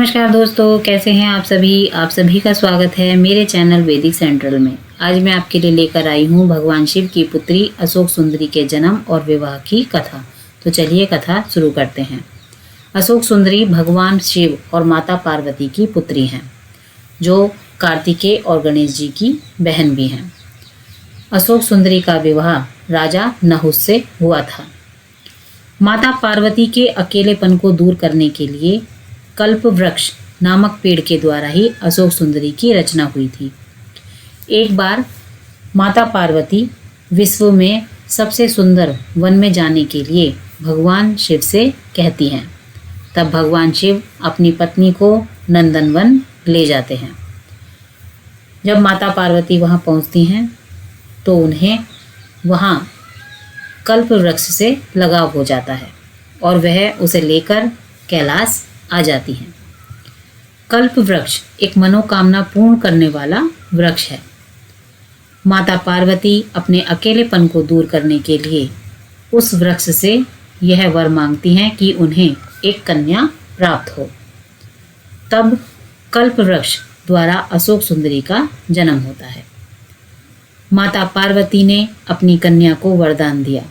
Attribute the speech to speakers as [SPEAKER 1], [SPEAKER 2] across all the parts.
[SPEAKER 1] नमस्कार दोस्तों, कैसे हैं आप सभी का स्वागत है मेरे चैनल वैदिक सेंट्रल में। आज मैं आपके लिए लेकर आई हूँ भगवान शिव की पुत्री अशोक सुंदरी के जन्म और विवाह की कथा। तो चलिए कथा शुरू करते हैं। अशोक सुंदरी भगवान शिव और माता पार्वती की पुत्री हैं, जो कार्तिकेय और गणेश जी की बहन भी हैं। अशोक सुंदरी का विवाह राजा नहुस से हुआ था। माता पार्वती के अकेलेपन को दूर करने के लिए कल्प वृक्ष नामक पेड़ के द्वारा ही अशोक सुंदरी की रचना हुई थी। एक बार माता पार्वती विश्व में सबसे सुंदर वन में जाने के लिए भगवान शिव से कहती हैं। तब भगवान शिव अपनी पत्नी को नंदनवन ले जाते हैं। जब माता पार्वती वहां पहुंचती हैं तो उन्हें वहां कल्प वृक्ष से लगाव हो जाता है और वह उसे लेकर कैलाश आ जाती हैं। कल्प वृक्ष एक मनोकामना पूर्ण करने वाला वृक्ष है। माता पार्वती अपने अकेलेपन को दूर करने के लिए उस वृक्ष से यह वर मांगती हैं कि उन्हें एक कन्या प्राप्त हो। तब कल्प वृक्ष द्वारा अशोक सुंदरी का जन्म होता है। माता पार्वती ने अपनी कन्या को वरदान दिया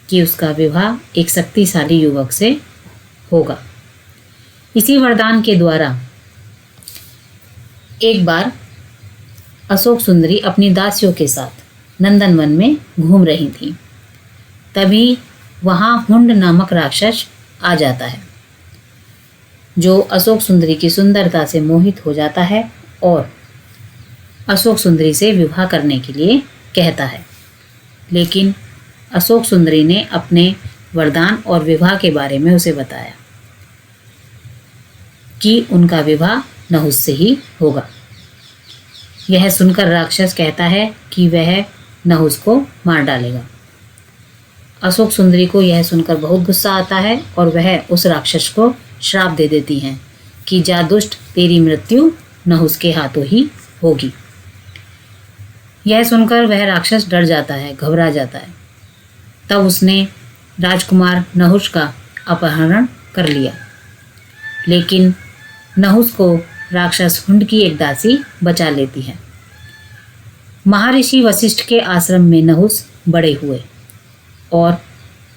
[SPEAKER 1] कि उसका विवाह एक शक्तिशाली युवक से होगा। इसी वरदान के द्वारा एक बार अशोक सुंदरी अपनी दासियों के साथ नंदनवन में घूम रही थी। तभी वहाँ हुंड नामक राक्षस आ जाता है, जो अशोक सुंदरी की सुंदरता से मोहित हो जाता है और अशोक सुंदरी से विवाह करने के लिए कहता है। लेकिन अशोक सुंदरी ने अपने वरदान और विवाह के बारे में उसे बताया कि उनका विवाह नहुस से ही होगा। यह सुनकर राक्षस कहता है कि वह नहुस को मार डालेगा। अशोक सुंदरी को यह सुनकर बहुत गुस्सा आता है और वह उस राक्षस को श्राप दे देती हैं कि जा दुष्ट, तेरी मृत्यु नहुस के हाथों ही होगी। यह सुनकर वह राक्षस डर जाता है, घबरा जाता है। तब उसने राजकुमार नहुस का अपहरण कर लिया। लेकिन नहुस को राक्षस हुंड की एक दासी बचा लेती है। महर्षि वशिष्ठ के आश्रम में नहुस बड़े हुए और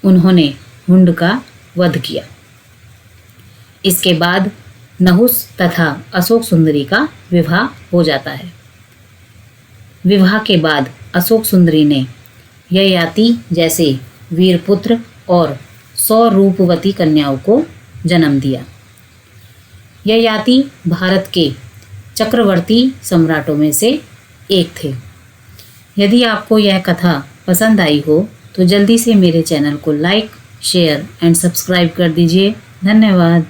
[SPEAKER 1] उन्होंने हुंड का वध किया। इसके बाद नहुस तथा अशोक सुंदरी का विवाह हो जाता है। विवाह के बाद अशोक सुंदरी ने ययाति जैसे वीरपुत्र और 100 रूपवती कन्याओं को जन्म दिया। ययाति भारत के चक्रवर्ती सम्राटों में से एक थे। यदि आपको यह कथा पसंद आई हो तो जल्दी से मेरे चैनल को लाइक, शेयर एंड सब्सक्राइब कर दीजिए। धन्यवाद।